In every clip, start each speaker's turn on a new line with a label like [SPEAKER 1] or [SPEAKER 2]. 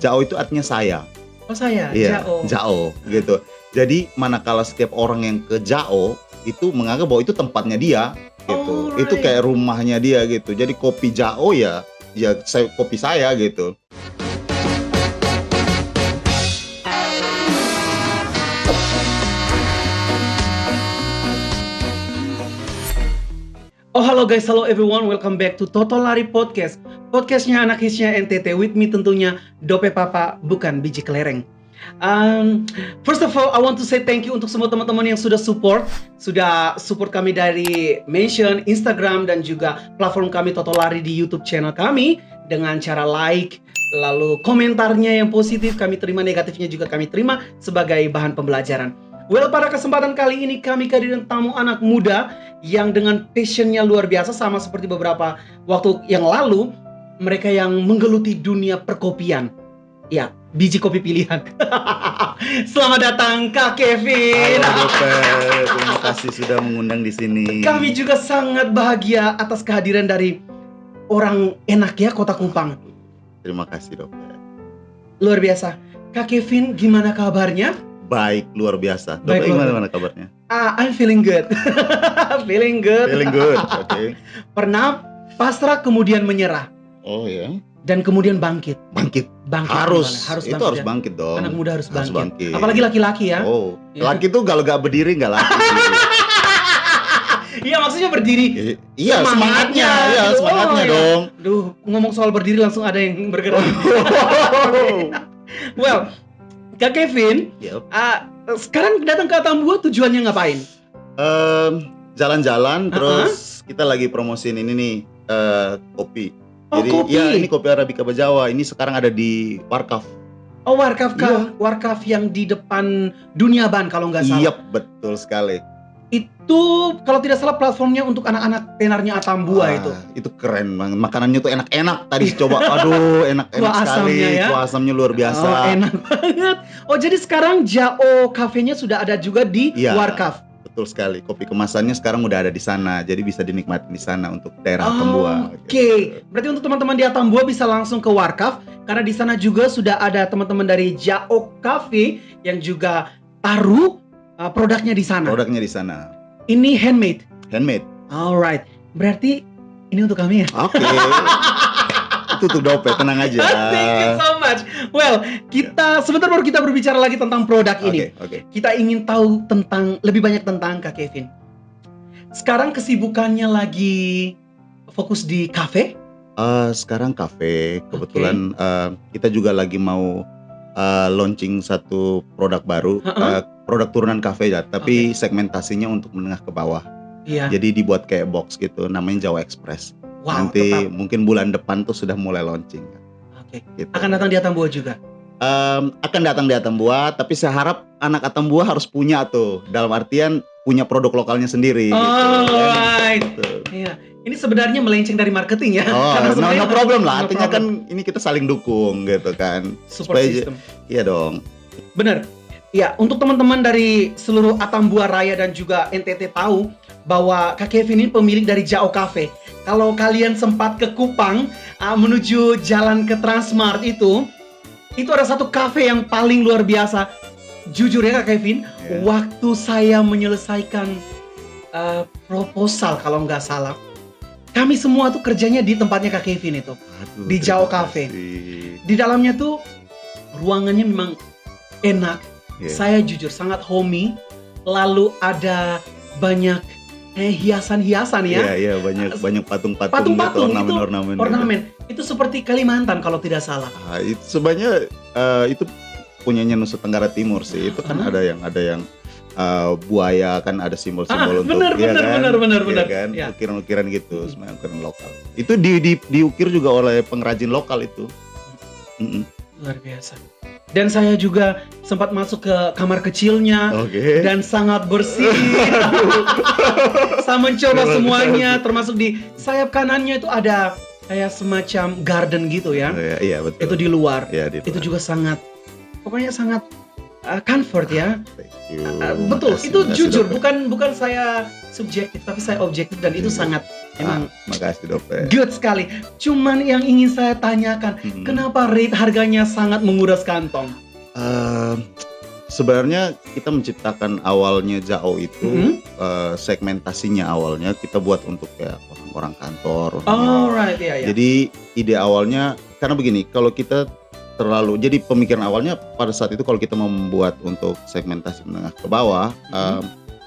[SPEAKER 1] Jao itu artinya saya.
[SPEAKER 2] Oh saya,
[SPEAKER 1] Iya,
[SPEAKER 2] Jao.
[SPEAKER 1] Jao gitu. Jadi manakala setiap orang yang ke Jao itu menganggap bahwa itu tempatnya dia gitu.
[SPEAKER 2] Alright.
[SPEAKER 1] Itu kayak rumahnya dia gitu. Jadi kopi Jao ya kopi saya gitu.
[SPEAKER 2] Oh halo guys, hello everyone, welcome back to Toto Lari Podcast. Podcastnya anak hitsnya NTT, with me tentunya Dope Papa, bukan biji kelereng. First of all, I want to say thank you untuk semua teman-teman yang sudah support kami dari mention, Instagram, dan juga platform kami Toto Lari di YouTube channel kami dengan cara like, lalu komentarnya yang positif kami terima, negatifnya juga kami terima sebagai bahan pembelajaran. Well, pada kesempatan kali ini kami kehadiran tamu anak muda yang dengan passionnya luar biasa, sama seperti beberapa waktu yang lalu, mereka yang menggeluti dunia perkopian. Ya, biji kopi pilihan. Selamat datang Kak Kevin.
[SPEAKER 1] Halo Dope, terima kasih sudah mengundang di sini.
[SPEAKER 2] Kami juga sangat bahagia atas kehadiran dari orang enak ya, Kota Kupang.
[SPEAKER 1] Terima kasih Dope.
[SPEAKER 2] Luar biasa. Kak Kevin, gimana kabarnya?
[SPEAKER 1] Baik, luar biasa.
[SPEAKER 2] Baik,
[SPEAKER 1] Dope, gimana kabarnya?
[SPEAKER 2] I'm feeling good. Feeling good.
[SPEAKER 1] Feeling good, oke.
[SPEAKER 2] Pernah pasrah kemudian menyerah
[SPEAKER 1] Oh ya,
[SPEAKER 2] dan kemudian bangkit.
[SPEAKER 1] bangkit.
[SPEAKER 2] Bangkit
[SPEAKER 1] Harus
[SPEAKER 2] bangkit,
[SPEAKER 1] harus
[SPEAKER 2] ya.
[SPEAKER 1] bangkit dong.
[SPEAKER 2] Anak muda harus
[SPEAKER 1] Harus
[SPEAKER 2] bangkit.
[SPEAKER 1] bangkit.
[SPEAKER 2] Apalagi laki-laki ya.
[SPEAKER 1] Oh,
[SPEAKER 2] Ya.
[SPEAKER 1] laki tuh kalau gak berdiri gak laki.
[SPEAKER 2] Iya, maksudnya berdiri.
[SPEAKER 1] Iya, semangatnya. Iya,
[SPEAKER 2] gitu.
[SPEAKER 1] semangatnya
[SPEAKER 2] ya.
[SPEAKER 1] dong.
[SPEAKER 2] Duh, ngomong soal berdiri langsung ada yang bergerak. Well, Kak Kevin,
[SPEAKER 1] Yep.
[SPEAKER 2] sekarang datang ke Atambua tujuannya ngapain?
[SPEAKER 1] Jalan-jalan terus kita lagi promosiin ini nih kopi.
[SPEAKER 2] Oh,
[SPEAKER 1] Jadi
[SPEAKER 2] kopi.
[SPEAKER 1] ya ini kopi Arabica Bajawa. Ini sekarang ada di Warkaf.
[SPEAKER 2] Oh, Warkaf
[SPEAKER 1] Iya.
[SPEAKER 2] Warkaf yang di depan Dunia Ban kalau nggak salah.
[SPEAKER 1] Iya, betul sekali.
[SPEAKER 2] Itu kalau tidak salah platformnya untuk anak-anak tenarnya Atambua
[SPEAKER 1] Wah,
[SPEAKER 2] itu.
[SPEAKER 1] itu keren banget. Makanannya tuh enak-enak. Tadi coba, aduh enak-enak
[SPEAKER 2] Kuah
[SPEAKER 1] sekali.
[SPEAKER 2] asamnya ya.
[SPEAKER 1] Kuah asamnya luar biasa.
[SPEAKER 2] Oh, enak banget. Oh, jadi sekarang Jao Cafe-nya sudah ada juga di
[SPEAKER 1] Iya.
[SPEAKER 2] Warkaf.
[SPEAKER 1] Betul sekali. Kopi kemasannya sekarang udah ada di sana. Jadi bisa dinikmati di sana untuk daerah Atambua.
[SPEAKER 2] Oke. Berarti untuk teman-teman di Atambua bisa langsung ke Warkaf karena di sana juga sudah ada teman-teman dari Jao Cafe yang juga taruh produknya di sana.
[SPEAKER 1] Produknya di sana.
[SPEAKER 2] Ini handmade.
[SPEAKER 1] Handmade.
[SPEAKER 2] Alright. Berarti ini untuk kami ya.
[SPEAKER 1] Oke. Itu tuh Dope, tenang aja.
[SPEAKER 2] Thank you so much. Well, kita sebentar baru kita berbicara lagi tentang produk ini.
[SPEAKER 1] Oke.
[SPEAKER 2] Kita ingin tahu lebih banyak tentang Kak Kevin. Sekarang kesibukannya lagi fokus di kafe.
[SPEAKER 1] Sekarang kafe. Kebetulan kita juga lagi mau launching satu produk baru. Produk turunan kafe ya, tapi segmentasinya untuk menengah ke bawah.
[SPEAKER 2] Iya.
[SPEAKER 1] Jadi dibuat kayak box gitu, namanya Jawa Express.
[SPEAKER 2] Wow,
[SPEAKER 1] Nanti
[SPEAKER 2] tetap.
[SPEAKER 1] mungkin bulan depan tuh sudah mulai launching.
[SPEAKER 2] Oke.
[SPEAKER 1] Gitu.
[SPEAKER 2] Akan datang di Atambua juga.
[SPEAKER 1] Akan datang di Atambua, tapi saya harap anak Atambua harus punya tuh, dalam artian punya produk lokalnya sendiri.
[SPEAKER 2] Alright.
[SPEAKER 1] Gitu.
[SPEAKER 2] Iya. Ini sebenarnya melenceng dari marketing ya.
[SPEAKER 1] Oh,
[SPEAKER 2] Karena sebenarnya
[SPEAKER 1] no problem lah.
[SPEAKER 2] no
[SPEAKER 1] Artinya
[SPEAKER 2] problem.
[SPEAKER 1] kan ini kita saling dukung gitu kan.
[SPEAKER 2] Support system.
[SPEAKER 1] Iya dong.
[SPEAKER 2] Bener. Ya, untuk teman-teman dari seluruh Atambua Raya dan juga NTT tahu bahwa Kak Kevin ini pemilik dari Jao Cafe. Kalau kalian sempat ke Kupang menuju jalan ke Transmart itu ada satu cafe yang paling luar biasa. Jujur ya Kak Kevin, waktu saya menyelesaikan proposal kalau nggak salah, kami semua tuh kerjanya di tempatnya Kak Kevin itu.
[SPEAKER 1] Aduh,
[SPEAKER 2] Di Jao
[SPEAKER 1] terima
[SPEAKER 2] Cafe.
[SPEAKER 1] kasih.
[SPEAKER 2] Di dalamnya tuh ruangannya memang enak.
[SPEAKER 1] Iya.
[SPEAKER 2] Saya jujur sangat homey. Lalu ada banyak hiasan-hiasan ya.
[SPEAKER 1] Iya, banyak patung-patung
[SPEAKER 2] Patung-patung
[SPEAKER 1] gitu,
[SPEAKER 2] itu
[SPEAKER 1] ornamen.
[SPEAKER 2] ornamen. Itu seperti Kalimantan kalau tidak salah.
[SPEAKER 1] Itu sebenarnya itu punyanya Nusa Tenggara Timur sih. Itu kan ada yang buaya, kan ada simbol-simbol untuk
[SPEAKER 2] benar.
[SPEAKER 1] Iya kan?
[SPEAKER 2] Ya.
[SPEAKER 1] Ukiran-ukiran gitu, semuanya ukiran lokal. Itu diukir juga oleh pengrajin lokal itu.
[SPEAKER 2] Luar biasa. Dan saya juga sempat masuk ke kamar kecilnya
[SPEAKER 1] Oke.
[SPEAKER 2] dan sangat bersih. Saya mencoba semuanya, termasuk di sayap kanannya itu ada kayak semacam garden gitu ya.
[SPEAKER 1] Iya, betul.
[SPEAKER 2] Itu di luar.
[SPEAKER 1] Iya, di
[SPEAKER 2] Itu
[SPEAKER 1] luar.
[SPEAKER 2] juga pokoknya sangat comfort ya.
[SPEAKER 1] Thank you.
[SPEAKER 2] Betul,
[SPEAKER 1] Makasih,
[SPEAKER 2] itu
[SPEAKER 1] makasih,
[SPEAKER 2] jujur,
[SPEAKER 1] Dope.
[SPEAKER 2] bukan saya subjektif, tapi saya objektif dan itu sangat Emang
[SPEAKER 1] makasih Dope.
[SPEAKER 2] good sekali. Cuman yang ingin saya tanyakan, kenapa rate harganya sangat menguras kantong?
[SPEAKER 1] Sebenarnya kita menciptakan awalnya Jao itu segmentasinya awalnya kita buat untuk kayak orang-orang kantor.
[SPEAKER 2] Alright, ya.
[SPEAKER 1] Jadi ide awalnya karena begini, kalau kita jadi pemikiran awalnya pada saat itu kalau kita membuat untuk segmentasi menengah ke bawah,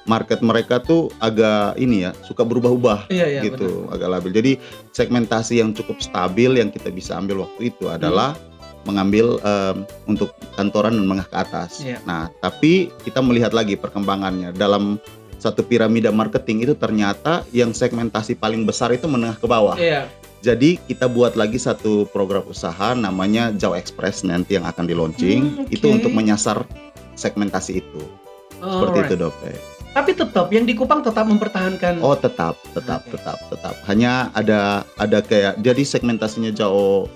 [SPEAKER 1] market mereka tuh agak ini ya, suka berubah-ubah gitu, agak labil. Jadi segmentasi yang cukup stabil yang kita bisa ambil waktu itu adalah mengambil untuk kantoran dan menengah ke atas. Nah, tapi kita melihat lagi perkembangannya dalam satu piramida marketing itu ternyata yang segmentasi paling besar itu menengah ke bawah. Jadi kita buat lagi satu program usaha namanya Jao Express nanti yang akan di launching itu untuk menyasar segmentasi itu. Seperti itu Dope.
[SPEAKER 2] Tapi tetap yang di Kupang tetap mempertahankan.
[SPEAKER 1] Oh tetap. Hanya ada kayak jadi segmentasinya Jao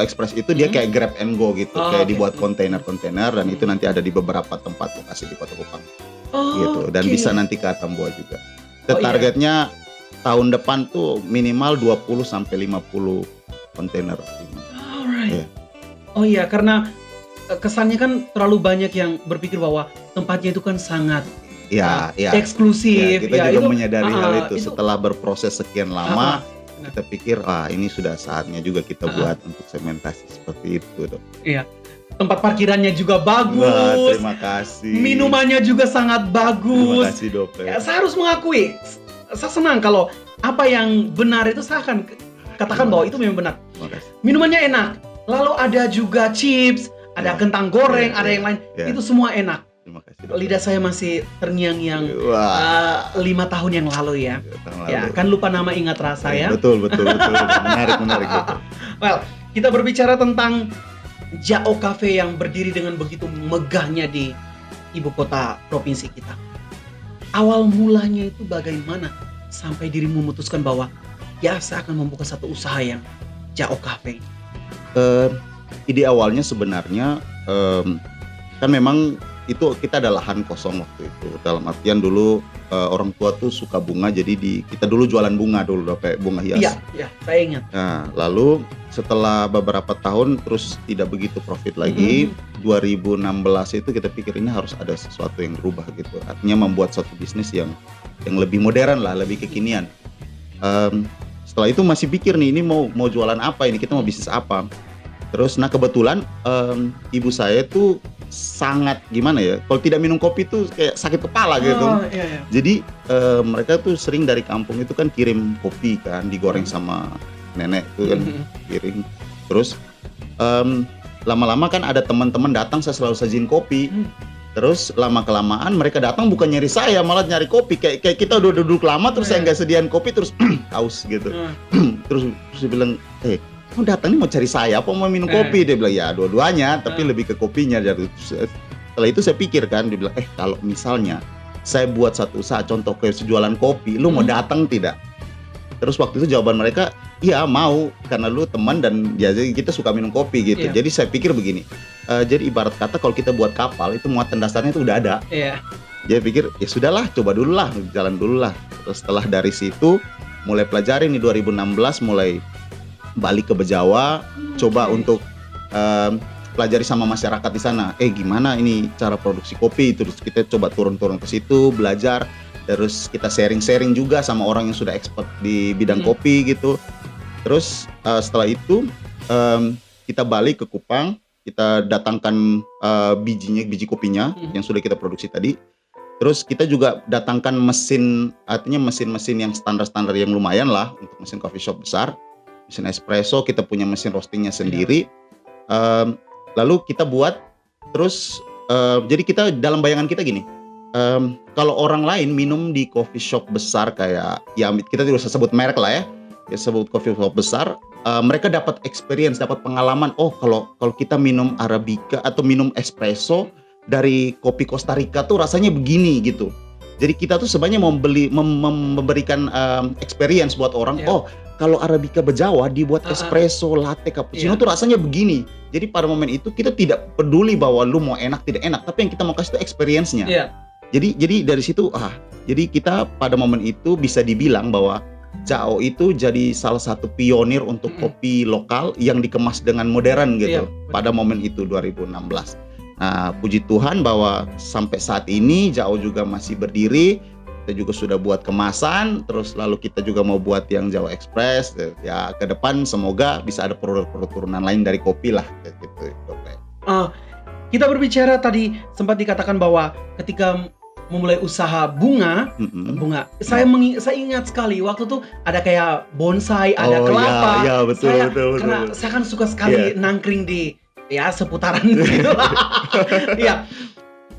[SPEAKER 1] Express itu dia kayak grab and go gitu, kayak dibuat kontainer dan itu nanti ada di beberapa tempat lokasi di Kota Kupang. Gitu dan bisa nanti ke Atambua juga. Targetnya tahun depan tuh minimal 20 sampai 50 kontainer.
[SPEAKER 2] Alright. Oh iya, karena kesannya kan terlalu banyak yang berpikir bahwa tempatnya itu kan sangat eksklusif.
[SPEAKER 1] Kita juga menyadari hal itu. Setelah berproses sekian lama, kita pikir ini sudah saatnya juga kita buat untuk segmentasi seperti itu, Dok.
[SPEAKER 2] Iya. Tempat parkirannya juga bagus.
[SPEAKER 1] Terima kasih.
[SPEAKER 2] Minumannya juga sangat bagus.
[SPEAKER 1] Terima kasih, Dok.
[SPEAKER 2] Saya harus mengakui, saya senang kalau apa yang benar itu saya akan katakan bahwa itu memang benar. Minumannya enak. Lalu ada juga chips, ada kentang goreng, ada yang lain. Itu semua enak.
[SPEAKER 1] Terima kasih.
[SPEAKER 2] Lidah saya masih terngiang-ngiang 5 tahun yang lalu ya. Ya, kan lupa nama ingat rasa ya.
[SPEAKER 1] Betul. Menarik.
[SPEAKER 2] Well, kita berbicara tentang Jao Cafe yang berdiri dengan begitu megahnya di ibu kota provinsi kita. Awal mulanya itu bagaimana sampai dirimu memutuskan bahwa saya akan membuka satu usaha yang Jao Cafe?
[SPEAKER 1] Ide awalnya sebenarnya kan memang itu kita ada lahan kosong waktu itu. Dalam artian dulu orang tua tuh suka bunga, jadi kita dulu jualan bunga dulu, kayak bunga hias.
[SPEAKER 2] Iya, saya ingat.
[SPEAKER 1] Nah, lalu setelah beberapa tahun terus tidak begitu profit lagi. 2016 itu kita pikir ini harus ada sesuatu yang berubah gitu. Artinya membuat suatu bisnis yang lebih modern lah, lebih kekinian. Setelah itu masih pikir nih, ini mau jualan apa ini, kita mau bisnis apa. Terus kebetulan ibu saya tuh sangat gimana ya, kalau tidak minum kopi tuh kayak sakit kepala gitu.
[SPEAKER 2] Iya.
[SPEAKER 1] Jadi mereka tuh sering dari kampung itu kan kirim kopi kan, digoreng sama nenek tuh kan kirim. Terus lama-lama kan ada teman-teman datang, saya selalu sajiin kopi. Terus lama-kelamaan mereka datang bukan nyari saya, malah nyari kopi. Kayak kita udah duduk lama terus saya nggak sediain kopi terus haus gitu. Terus dia bilang, kamu datang nih mau cari saya apa mau minum kopi? Dia bilang, ya dua-duanya, tapi lebih ke kopinya. Jadi setelah itu saya pikir kan, dia bilang, kalau misalnya saya buat satu usaha, contoh kayak jualan kopi, lu mau datang tidak? Terus waktu itu jawaban mereka, iya mau, karena lu teman dan ya kita suka minum kopi gitu. Jadi saya pikir begini, jadi ibarat kata kalau kita buat kapal itu muatan dasarnya itu udah ada. Jadi pikir ya sudahlah, coba dulu lah, jalan dulu lah. Terus setelah dari situ mulai pelajari nih 2016 mulai balik ke Bejawa, coba untuk pelajari sama masyarakat di sana. Gimana ini cara produksi kopi? Terus kita coba turun-turun ke situ, belajar. Terus kita sharing-sharing juga sama orang yang sudah expert di bidang kopi gitu. Terus setelah itu kita balik ke Kupang, kita datangkan biji kopinya yang sudah kita produksi tadi. Terus kita juga datangkan mesin, artinya mesin-mesin yang standar-standar yang lumayan lah untuk mesin coffee shop besar. Mesin espresso, kita punya mesin roastingnya sendiri. Lalu kita buat, terus jadi kita dalam bayangan kita gini, kalau orang lain minum di coffee shop besar kayak, ya kita tidak usah sebut merek lah ya sebut coffee shop besar, mereka dapat experience, dapat pengalaman. Kalau kita minum Arabica atau minum espresso dari kopi Costa Rica tuh rasanya begini gitu. Jadi kita tuh sebenarnya memberikan experience buat orang. Kalau Arabica Bejawa dibuat espresso, latte, cappuccino tuh rasanya begini. Jadi pada momen itu kita tidak peduli bahwa lu mau enak tidak enak, tapi yang kita mau kasih itu experience-nya. Jadi dari situ jadi kita pada momen itu bisa dibilang bahwa Jao itu jadi salah satu pionir untuk kopi lokal yang dikemas dengan modern gitu pada momen itu 2016. Nah, puji Tuhan bahwa sampai saat ini Jao juga masih berdiri. Kita juga sudah buat kemasan, terus lalu kita juga mau buat yang Jao Express. Ya ke depan semoga bisa ada produk-produk turunan lain dari kopi lah gitu.
[SPEAKER 2] Kita berbicara tadi sempat dikatakan bahwa ketika memulai usaha bunga, saya ingat sekali waktu itu ada kayak bonsai, ada kelapa.
[SPEAKER 1] Iya, betul.
[SPEAKER 2] Karena saya kan suka sekali nangkring di seputaran gitu. Ya,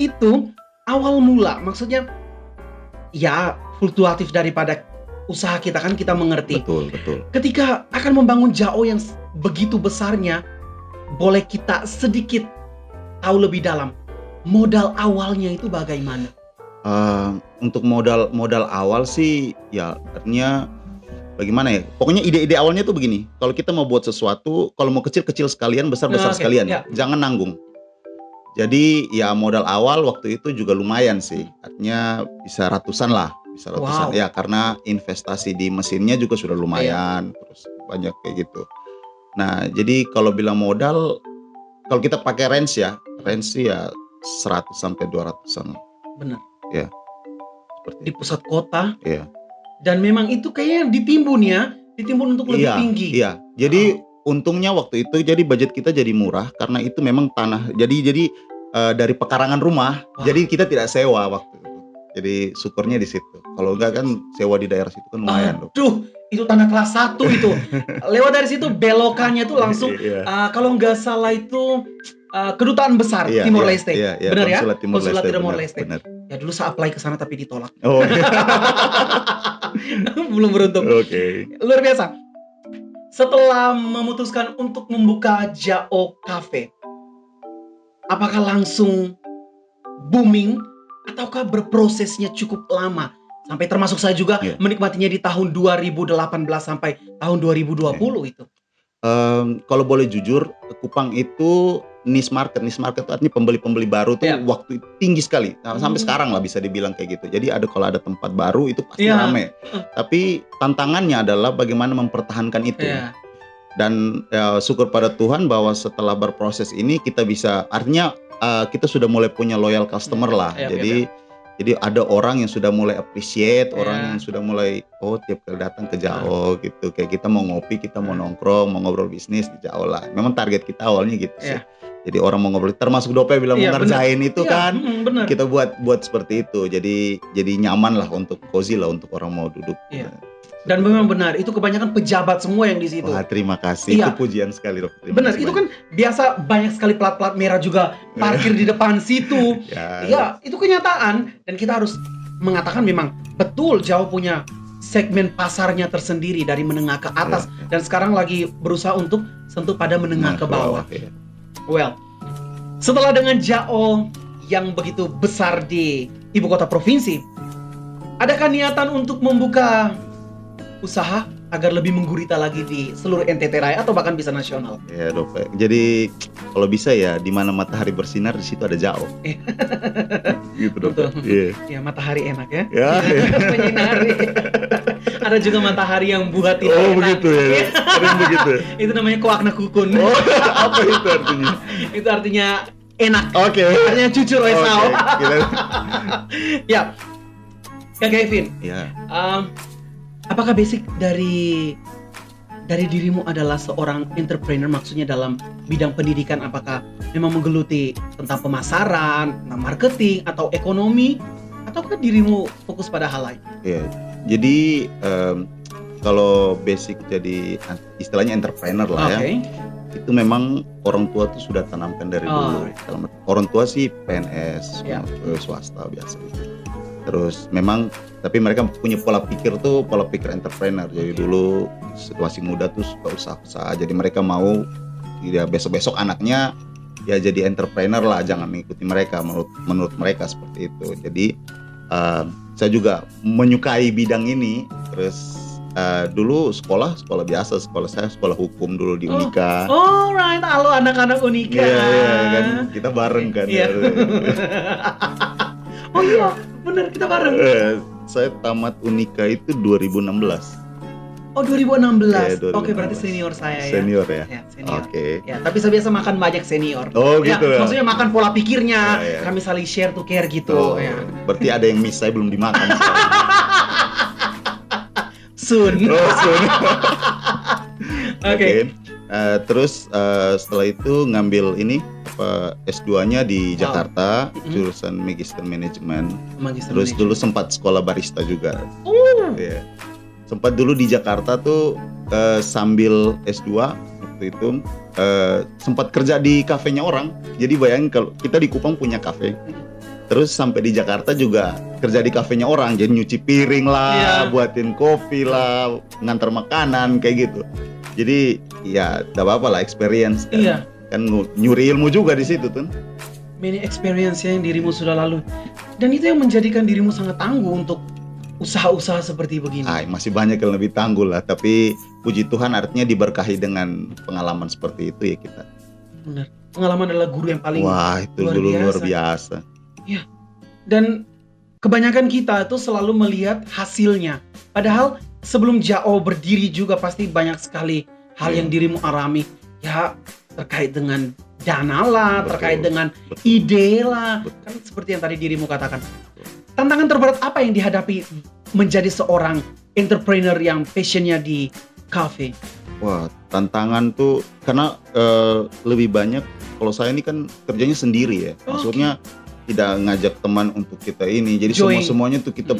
[SPEAKER 2] itu awal mula, maksudnya ya fluktuatif daripada usaha kita kan kita mengerti.
[SPEAKER 1] Betul.
[SPEAKER 2] Ketika akan membangun Jao yang begitu besarnya, boleh kita sedikit tahu lebih dalam modal awalnya itu bagaimana?
[SPEAKER 1] Untuk modal awal sih ya artinya bagaimana ya? Pokoknya ide-ide awalnya tuh begini. Kalau kita mau buat sesuatu, kalau mau kecil-kecil sekalian, besar-besar sekalian, jangan nanggung. Jadi ya modal awal waktu itu juga lumayan sih. Artinya bisa ratusan. Wow. Ya karena investasi di mesinnya juga sudah lumayan, terus banyak kayak gitu. Nah, jadi kalau bilang modal, kalau kita pakai range ya 100 sampai 200-an.
[SPEAKER 2] Benar.
[SPEAKER 1] Ya.
[SPEAKER 2] Di pusat kota.
[SPEAKER 1] Iya.
[SPEAKER 2] Dan memang itu kayaknya ditimbun untuk lebih tinggi.
[SPEAKER 1] Iya. Jadi untungnya waktu itu jadi budget kita jadi murah karena itu memang tanah. Jadi dari pekarangan rumah. Jadi kita tidak sewa waktu itu. Jadi syukurnya di situ. Kalau enggak kan sewa di daerah situ kan lumayan.
[SPEAKER 2] Aduh, itu tanah kelas 1 itu. Lewat dari situ belokannya tuh langsung kalau nggak salah itu kedutaan besar Timor Leste. Benar ya? Konsulat Timor Leste.
[SPEAKER 1] Benar.
[SPEAKER 2] Ya dulu saya apply ke sana tapi ditolak.
[SPEAKER 1] Oh.
[SPEAKER 2] Belum beruntung.
[SPEAKER 1] Oke.
[SPEAKER 2] Luar biasa. Setelah memutuskan untuk membuka Jao Cafe, apakah langsung booming ataukah berprosesnya cukup lama? Sampai termasuk saya juga menikmatinya di tahun 2018 sampai tahun 2020 itu.
[SPEAKER 1] Kalau boleh jujur, Kupang itu niche market itu artinya pembeli-pembeli baru tuh waktu itu tinggi sekali. Nah, sampai sekarang lah bisa dibilang kayak gitu. Jadi kalau ada tempat baru itu pasti ramai. Tapi tantangannya adalah bagaimana mempertahankan itu. Dan syukur pada Tuhan bahwa setelah berproses ini kita bisa, artinya kita sudah mulai punya loyal customer lah. Jadi ada orang yang sudah mulai appreciate, orang yang sudah mulai tiap kali datang ke Jao gitu. Kayak kita mau ngopi, kita mau nongkrong, mau ngobrol bisnis di Jao lah. Memang target kita awalnya gitu sih. Jadi orang mau ngobrol, termasuk Dope bilang mau ngerjain itu kan. Kita buat seperti itu. Jadi nyaman lah untuk cozy lah untuk orang mau duduk.
[SPEAKER 2] Dan memang benar, itu kebanyakan pejabat semua yang di situ.
[SPEAKER 1] Wah, terima kasih. Itu pujian sekali, Dok.
[SPEAKER 2] Benar, itu kan biasa banyak sekali plat-plat merah juga parkir di depan situ. Itu kenyataan. Dan kita harus mengatakan memang betul Jao punya segmen pasarnya tersendiri dari menengah ke atas. Dan sekarang lagi berusaha untuk sentuh pada menengah ke bawah. Well, setelah dengan Jao yang begitu besar di ibu kota provinsi, adakah niatan untuk membuka usaha agar lebih menggurita lagi di seluruh NTT Raya atau bahkan bisa nasional?
[SPEAKER 1] Ya, Dope. Jadi kalau bisa ya di mana matahari bersinar di situ ada Jao. Gitu, Dope.
[SPEAKER 2] Ya, matahari enak ya. Menyinari. Ada juga matahari yang buat tidak enak.
[SPEAKER 1] Begitu ya. Ada begitu.
[SPEAKER 2] Itu namanya koakna kukun.
[SPEAKER 1] Apa itu artinya?
[SPEAKER 2] Itu artinya enak. Artinya jujur Esau. Ya. Kak Kevin. Apakah basic dari dirimu adalah seorang entrepreneur, maksudnya dalam bidang pendidikan? Apakah memang menggeluti tentang pemasaran, tentang marketing, atau ekonomi? Ataukah dirimu fokus pada hal lain?
[SPEAKER 1] Jadi kalau basic jadi istilahnya entrepreneur lah itu memang orang tua tuh sudah tanamkan dari dulu. Orang tua sih PNS, swasta biasa gitu. Terus memang tapi mereka punya pola pikir entrepreneur. Jadi dulu situasi muda tuh suka usaha-usaha. Jadi mereka mau besok-besok anaknya ya jadi entrepreneur lah, jangan mengikuti mereka, menurut mereka seperti itu. Jadi saya juga menyukai bidang ini. Terus dulu sekolah biasa, saya sekolah hukum dulu di Unika.
[SPEAKER 2] Alright, halo anak-anak Unika.
[SPEAKER 1] Iya kan, kita bareng kan.
[SPEAKER 2] Oh iya, benar kita bareng.
[SPEAKER 1] Saya tamat Unika itu 2016.
[SPEAKER 2] Oh 2016.
[SPEAKER 1] Iya,
[SPEAKER 2] Oke, berarti
[SPEAKER 1] 2016.
[SPEAKER 2] senior saya ya.
[SPEAKER 1] Senior ya?
[SPEAKER 2] Ya, senior.
[SPEAKER 1] Oke.
[SPEAKER 2] Ya, tapi saya biasa makan banyak senior.
[SPEAKER 1] Oh
[SPEAKER 2] Ya,
[SPEAKER 1] gitu ya?
[SPEAKER 2] maksudnya makan pola pikirnya,
[SPEAKER 1] Ya, ya.
[SPEAKER 2] kami saling share to care gitu.
[SPEAKER 1] Oh,
[SPEAKER 2] Ya.
[SPEAKER 1] berarti ada yang miss saya belum dimakan sekarang.
[SPEAKER 2] Soon.
[SPEAKER 1] Oh, soon.
[SPEAKER 2] Oke.
[SPEAKER 1] Terus setelah itu ngambil ini S2-nya di
[SPEAKER 2] Wow.
[SPEAKER 1] Jakarta,
[SPEAKER 2] Mm-mm.
[SPEAKER 1] jurusan Magister Management.
[SPEAKER 2] Magister
[SPEAKER 1] Terus
[SPEAKER 2] Management.
[SPEAKER 1] dulu sempat sekolah barista juga. Iya. Sempat dulu di Jakarta tuh sambil S2 waktu itu sempat kerja di kafenya orang. Jadi bayangin kalau kita di Kupang punya kafe. Terus sampai di Jakarta juga kerja di kafenya orang, jadi nyuci piring lah,
[SPEAKER 2] Iya.
[SPEAKER 1] buatin kopi lah, ngantar makanan kayak gitu. Jadi ya tidak apa-apa lah experience kan.
[SPEAKER 2] Iya.
[SPEAKER 1] Kan nyuri ilmu juga di situ tuh.
[SPEAKER 2] Many experience yang dirimu sudah lalui. Dan itu yang menjadikan dirimu sangat tangguh untuk usaha-usaha seperti begini.
[SPEAKER 1] Masih banyak yang lebih tangguh lah, tapi puji Tuhan artinya diberkahi dengan pengalaman seperti itu ya kita.
[SPEAKER 2] Benar. Pengalaman adalah guru yang paling.
[SPEAKER 1] Wah, itu
[SPEAKER 2] luar
[SPEAKER 1] dulu
[SPEAKER 2] biasa.
[SPEAKER 1] luar biasa.
[SPEAKER 2] Dan kebanyakan kita itu selalu melihat hasilnya. Padahal sebelum JAO berdiri juga pasti banyak sekali hal
[SPEAKER 1] Iya.
[SPEAKER 2] yang dirimu alami. Ya terkait dengan dana lah,
[SPEAKER 1] Betul.
[SPEAKER 2] terkait dengan
[SPEAKER 1] Betul.
[SPEAKER 2] ide lah.
[SPEAKER 1] Betul.
[SPEAKER 2] Kan seperti yang tadi dirimu katakan. Tantangan terberat apa yang dihadapi menjadi seorang entrepreneur yang passionnya di cafe?
[SPEAKER 1] Wah, tantangan tuh karena lebih banyak kalau saya ini kan kerjanya sendiri ya.
[SPEAKER 2] Oke.
[SPEAKER 1] Maksudnya tidak ngajak teman untuk kita ini. Jadi
[SPEAKER 2] Join.
[SPEAKER 1] semuanya tuh kita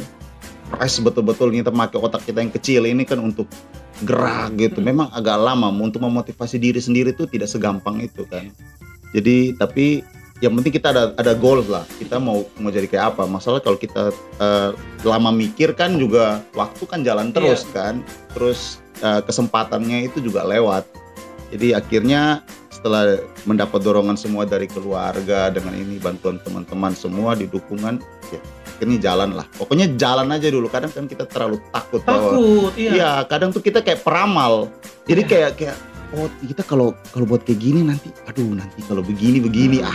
[SPEAKER 1] press betul-betul, kita pakai otak kita yang kecil ini kan untuk gerak gitu. Memang agak lama untuk memotivasi diri sendiri tuh tidak segampang itu kan. Jadi tapi yang penting kita ada goals lah. Kita mau jadi kayak apa. Masalah kalau kita lama mikir kan juga waktu kan jalan terus kan. Terus kesempatannya itu juga lewat. Jadi akhirnya setelah mendapat dorongan semua dari keluarga dengan ini bantuan teman-teman semua di dukungan, ya akhirnya jalan lah. Pokoknya jalan aja dulu. Kadang kan kita terlalu takut bahwa
[SPEAKER 2] Takut, iya.
[SPEAKER 1] iya, kadang tuh kita kayak peramal. Jadi
[SPEAKER 2] Iya.
[SPEAKER 1] kayak oh kita kalau buat kayak gini nanti kalau begini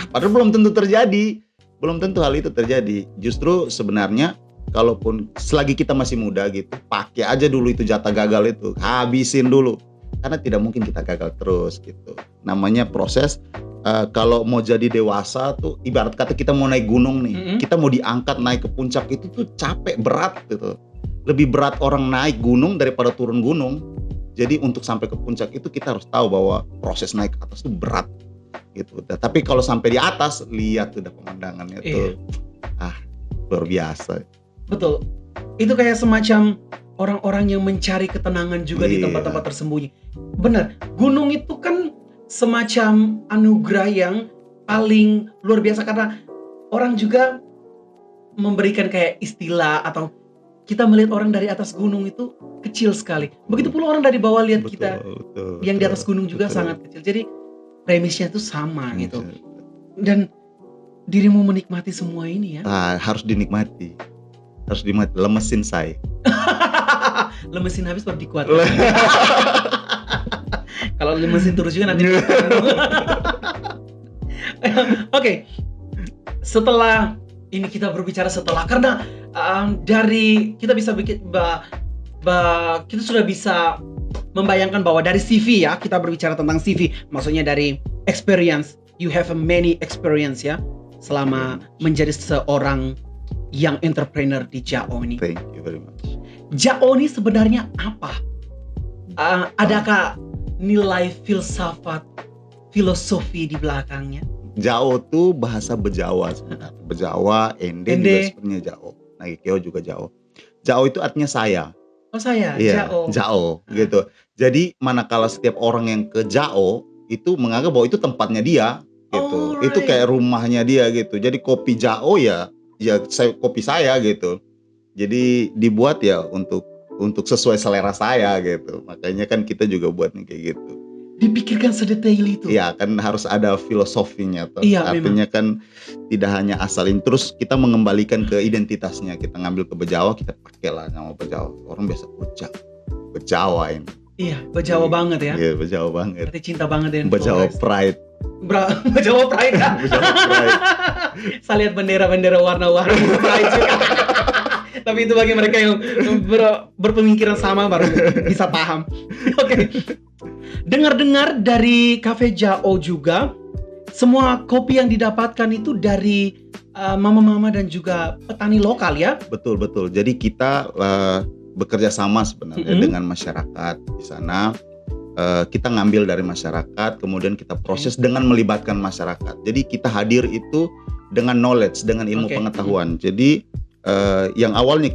[SPEAKER 1] padahal belum tentu terjadi. Belum tentu hal itu terjadi. Justru sebenarnya kalaupun selagi kita masih muda gitu, pakai aja dulu itu jatah gagal itu, habisin dulu. Karena tidak mungkin kita gagal terus gitu. Namanya proses. Kalau mau jadi dewasa tuh ibarat kata kita mau naik gunung nih.
[SPEAKER 2] Mm-mm.
[SPEAKER 1] Kita mau diangkat naik ke puncak itu tuh capek, berat gitu. Lebih berat orang naik gunung daripada turun gunung. Jadi untuk sampai ke puncak itu kita harus tahu bahwa proses naik ke atas itu berat gitu. Tapi kalau sampai di atas, lihat udah pemandangannya tuh luar biasa.
[SPEAKER 2] Betul. Itu kayak semacam orang-orang yang mencari ketenangan juga di
[SPEAKER 1] Iya.
[SPEAKER 2] tempat-tempat tersembunyi. Benar, gunung itu kan semacam anugerah yang paling luar biasa karena orang juga memberikan kayak istilah atau kita melihat orang dari atas gunung itu kecil sekali. Begitu pula orang dari bawah lihat kita
[SPEAKER 1] Betul,
[SPEAKER 2] yang di atas gunung juga
[SPEAKER 1] betul.
[SPEAKER 2] sangat kecil. Jadi premisnya itu sama gitu. Dan dirimu menikmati semua ini ya.
[SPEAKER 1] Harus dinikmati. Harus dinikmati, lemesin saya.
[SPEAKER 2] Lemesin habis baru dikuatkan. Kalau lemesin terus juga nanti. Oke. Setelah ini kita berbicara karena dari kita bisa bikin kita sudah bisa membayangkan bahwa dari CV ya, kita berbicara tentang CV, maksudnya dari experience, you have a many experience ya selama menjadi seorang young entrepreneur di JAO ini.
[SPEAKER 1] Thank you very much.
[SPEAKER 2] JAO ini sebenarnya apa? Adakah nilai filsafat, filosofi di belakangnya?
[SPEAKER 1] Jao tuh bahasa Bejawa sebenarnya. Bejawa, Ende juga sebenarnya Jao. Nagikeo juga Jao. Jao itu artinya saya.
[SPEAKER 2] Oh saya,
[SPEAKER 1] Iya,
[SPEAKER 2] JAO.
[SPEAKER 1] Jao gitu. Jadi manakala setiap orang yang ke Jao itu menganggap bahwa itu tempatnya dia gitu.
[SPEAKER 2] Alright.
[SPEAKER 1] Itu kayak rumahnya dia gitu. Jadi kopi Jao ya kopi saya gitu. Jadi dibuat ya untuk sesuai selera saya gitu. Makanya kan kita juga buatnya kayak gitu.
[SPEAKER 2] Dipikirkan sedetail itu.
[SPEAKER 1] Iya kan harus ada filosofinya tuh.
[SPEAKER 2] Iya,
[SPEAKER 1] Artinya kan tidak hanya asalin, terus kita mengembalikan ke identitasnya. Kita ngambil ke Bejawa, kita pakai lah nama Bejawa. Orang biasa Bejawa ini.
[SPEAKER 2] Iya, Bejawa banget ya.
[SPEAKER 1] Iya, Bejawa banget.
[SPEAKER 2] Berarti cinta banget dengan
[SPEAKER 1] Bejawa
[SPEAKER 2] Flores.
[SPEAKER 1] pride.
[SPEAKER 2] Bejawa Pride kan?
[SPEAKER 1] Bejawa pride.
[SPEAKER 2] Saya lihat bendera-bendera warna-warni Pride juga. Tapi itu bagi mereka yang berpemikiran sama baru bisa paham. Oke. Dengar-dengar dari Cafe Jao juga, semua kopi yang didapatkan itu dari mama-mama dan juga petani lokal ya?
[SPEAKER 1] Betul. Jadi kita bekerja sama sebenarnya dengan masyarakat di sana. Kita ngambil dari masyarakat, kemudian kita proses dengan melibatkan masyarakat. Jadi kita hadir itu dengan knowledge, dengan ilmu pengetahuan. Jadi yang awalnya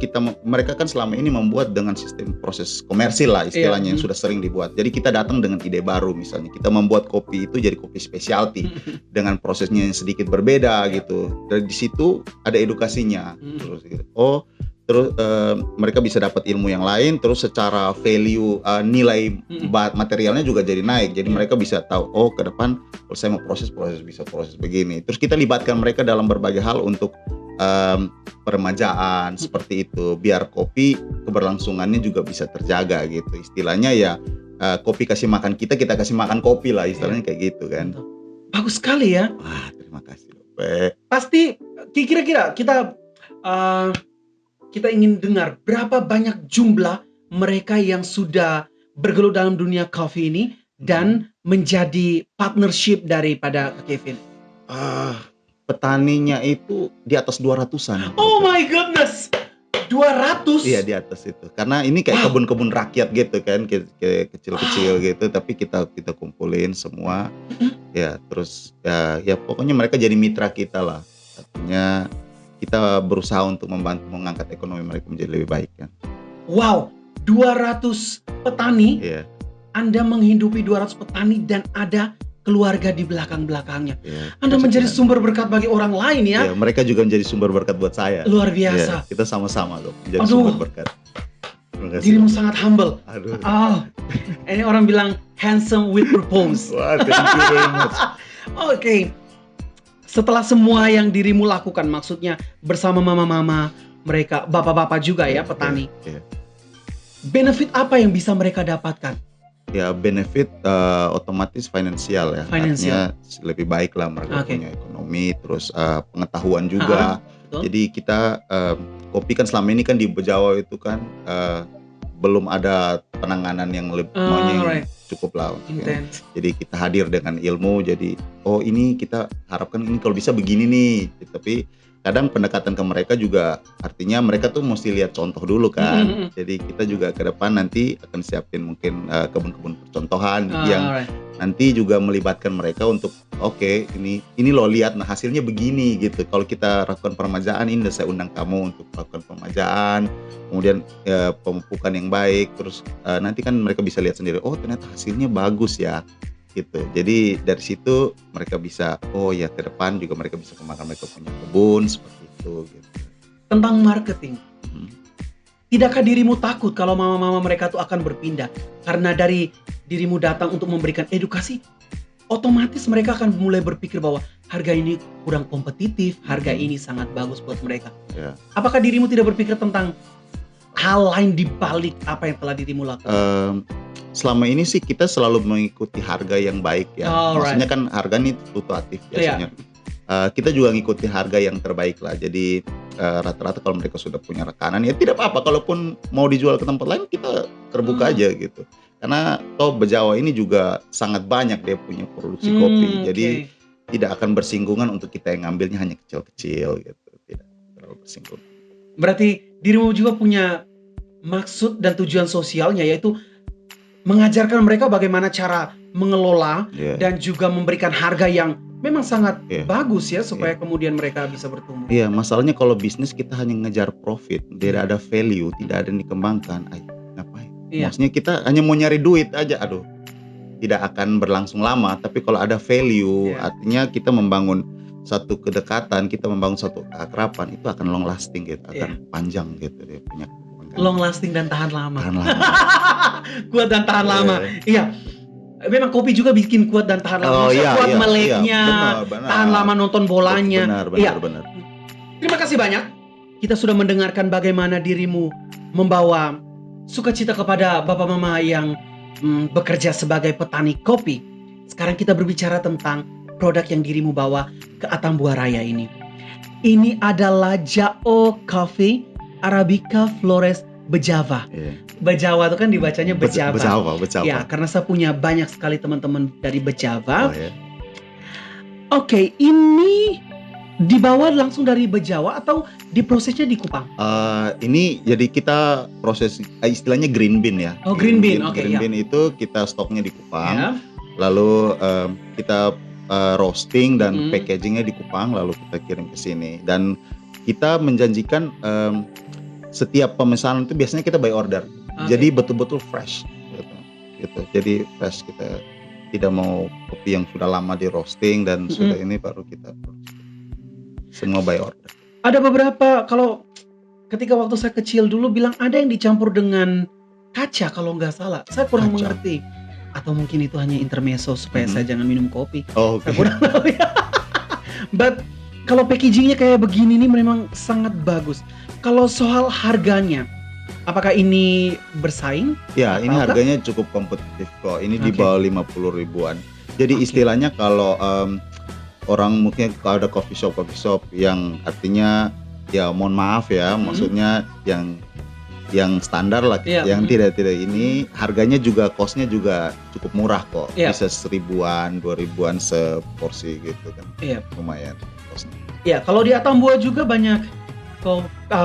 [SPEAKER 1] mereka kan selama ini membuat dengan sistem proses komersil lah istilahnya yang sudah sering dibuat. Jadi kita datang dengan ide baru, misalnya kita membuat kopi itu jadi kopi specialty dengan prosesnya yang sedikit berbeda gitu. Dari di situ ada edukasinya. Terus mereka bisa dapat ilmu yang lain, terus secara value nilai materialnya juga jadi naik. Jadi mereka bisa tahu, oh ke depan kalau saya mau proses bisa proses begini. Terus kita libatkan mereka dalam berbagai hal untuk peremajaan seperti itu, biar kopi keberlangsungannya juga bisa terjaga gitu. Istilahnya ya kopi kasih makan kita kasih makan kopi lah, istilahnya kayak gitu kan.
[SPEAKER 2] Bagus sekali ya.
[SPEAKER 1] Wah, terima kasih Dope.
[SPEAKER 2] Pasti kira-kira kita ingin dengar berapa banyak jumlah mereka yang sudah bergelut dalam dunia kopi ini dan menjadi partnership daripada Kevin.
[SPEAKER 1] Petaninya itu di atas 200-an.
[SPEAKER 2] Oh my goodness, 200?
[SPEAKER 1] Iya, di atas itu. Karena ini kayak kebun-kebun rakyat gitu kan, kayak kecil-kecil gitu. Tapi kita kumpulin semua. Ya, terus ya pokoknya mereka jadi mitra kita lah. Artinya kita berusaha untuk membantu mengangkat ekonomi mereka menjadi lebih baik kan.
[SPEAKER 2] Wow, 200 petani.
[SPEAKER 1] Iya.
[SPEAKER 2] Anda menghidupi 200 petani dan ada keluarga di belakang-belakangnya.
[SPEAKER 1] Iya,
[SPEAKER 2] Anda menjadi sumber berkat bagi orang lain ya.
[SPEAKER 1] Iya, mereka juga menjadi sumber berkat buat saya.
[SPEAKER 2] Luar biasa.
[SPEAKER 1] Iya, kita sama-sama loh menjadi sumber berkat.
[SPEAKER 2] Dirimu sangat humble.
[SPEAKER 1] Aduh.
[SPEAKER 2] Ini orang bilang handsome with purpose.
[SPEAKER 1] Wah, thank you very much.
[SPEAKER 2] Oke. Setelah semua yang dirimu lakukan, maksudnya bersama mama-mama mereka, bapak-bapak juga ya, petani.
[SPEAKER 1] Iya.
[SPEAKER 2] Benefit apa yang bisa mereka dapatkan?
[SPEAKER 1] Ya, benefit otomatis finansial ya.
[SPEAKER 2] Financial.
[SPEAKER 1] Artinya lebih baik lah mereka punya ekonomi, terus pengetahuan juga. Jadi kita kopi kan selama ini kan di Jawa itu kan belum ada penanganan yang cukup lah. Jadi kita hadir dengan ilmu, jadi ini kita harapkan ini kalau bisa begini nih. Tapi kadang pendekatan ke mereka juga artinya mereka tuh mesti lihat contoh dulu kan. Jadi kita juga ke depan nanti akan siapin mungkin kebun-kebun percontohan yang nanti juga melibatkan mereka untuk ini lo lihat nah hasilnya begini gitu. Kalau kita lakukan peremajaan ini saya undang kamu untuk melakukan peremajaan, kemudian pemupukan yang baik, terus nanti kan mereka bisa lihat sendiri, ternyata hasilnya bagus ya gitu. Jadi dari situ mereka bisa ke depan juga mereka bisa kembangkan mereka punya kebun seperti itu gitu.
[SPEAKER 2] Tentang marketing, tidakkah dirimu takut kalau mama-mama mereka tuh akan berpindah karena dari dirimu datang untuk memberikan edukasi, otomatis mereka akan mulai berpikir bahwa harga ini kurang kompetitif, harga ini sangat bagus buat mereka. Apakah dirimu tidak berpikir tentang hal lain di balik apa yang telah dirimu lakukan?
[SPEAKER 1] Selama ini sih kita selalu mengikuti harga yang baik ya. Maksudnya kan harga ini fluktuatif biasanya. Kita juga ngikuti harga yang terbaik lah. Jadi rata-rata kalau mereka sudah punya rekanan ya tidak apa-apa. Kalaupun mau dijual ke tempat lain kita terbuka aja gitu. Karena Bejawa ini juga sangat banyak dia punya produksi kopi. Jadi tidak akan bersinggungan untuk kita yang ngambilnya hanya kecil-kecil gitu. Tidak terlalu bersinggungan.
[SPEAKER 2] Berarti dirimu juga punya maksud dan tujuan sosialnya, yaitu mengajarkan mereka bagaimana cara mengelola dan juga memberikan harga yang memang sangat bagus ya supaya kemudian mereka bisa bertumbuh.
[SPEAKER 1] Iya, masalahnya kalau bisnis kita hanya ngejar profit, tidak ada value, tidak ada yang dikembangkan, ngapain? Maksudnya kita hanya mau nyari duit aja, tidak akan berlangsung lama. Tapi kalau ada value, artinya kita membangun satu kedekatan, kita membangun satu keakraban, itu akan long lasting gitu, akan panjang gitu dia punya.
[SPEAKER 2] Long lasting dan tahan lama. Kuat dan tahan lama. Iya. Memang kopi juga bikin kuat dan tahan lama. Kuat meleknya, tahan lama nonton bolanya.
[SPEAKER 1] Benar.
[SPEAKER 2] Terima kasih banyak. Kita sudah mendengarkan bagaimana dirimu membawa sukacita kepada bapak mama yang bekerja sebagai petani kopi. Sekarang kita berbicara tentang produk yang dirimu bawa ke Atambua Raya ini. Ini adalah Jao Coffee Arabica Flores Bejava.
[SPEAKER 1] Iya.
[SPEAKER 2] Bejawa itu kan dibacanya Bejava.
[SPEAKER 1] Bejava.
[SPEAKER 2] Ya, karena saya punya banyak sekali teman-teman dari Bejava.
[SPEAKER 1] Oh ya.
[SPEAKER 2] Oke, ini dibawa langsung dari Bejawa atau diprosesnya di Kupang?
[SPEAKER 1] Ini jadi kita proses istilahnya green bean ya.
[SPEAKER 2] Oh, green bean, oke,
[SPEAKER 1] Green
[SPEAKER 2] ya.
[SPEAKER 1] bean itu kita stoknya di Kupang,
[SPEAKER 2] Ya.
[SPEAKER 1] lalu kita roasting dan
[SPEAKER 2] Mm-mm.
[SPEAKER 1] packagingnya di Kupang, lalu kita kirim ke sini. Dan kita menjanjikan setiap pemesanan itu biasanya kita by order.
[SPEAKER 2] Oke.
[SPEAKER 1] Jadi betul-betul fresh gitu. Jadi fresh, kita tidak mau kopi yang sudah lama di roasting dan sudah ini baru kita produksi. Semua by order.
[SPEAKER 2] Ada beberapa, kalau ketika waktu saya kecil dulu bilang ada yang dicampur dengan kaca kalau nggak salah. Saya kurang
[SPEAKER 1] Kaca.
[SPEAKER 2] mengerti. Atau mungkin itu hanya intermezzo supaya saya jangan minum kopi.
[SPEAKER 1] Oh,
[SPEAKER 2] Saya kurang tahu ya. But kalau packagingnya kayak begini nih memang sangat bagus. Kalau soal harganya, apakah ini bersaing?
[SPEAKER 1] Ya, ini
[SPEAKER 2] Apakah?
[SPEAKER 1] harganya cukup kompetitif kok. Ini di
[SPEAKER 2] Oke.
[SPEAKER 1] bawah 50 ribuan. Jadi
[SPEAKER 2] Oke.
[SPEAKER 1] istilahnya kalau orang mungkin kalau ada coffee shop yang artinya ya mohon maaf ya, maksudnya yang standar lah,
[SPEAKER 2] Iya.
[SPEAKER 1] yang tidak ini harganya juga costnya juga cukup murah kok.
[SPEAKER 2] Iya.
[SPEAKER 1] Bisa 1.000-an, 2.000-an seporsi gitu kan.
[SPEAKER 2] Iya.
[SPEAKER 1] Lumayan costnya.
[SPEAKER 2] Ya, kalau di Atambua juga banyak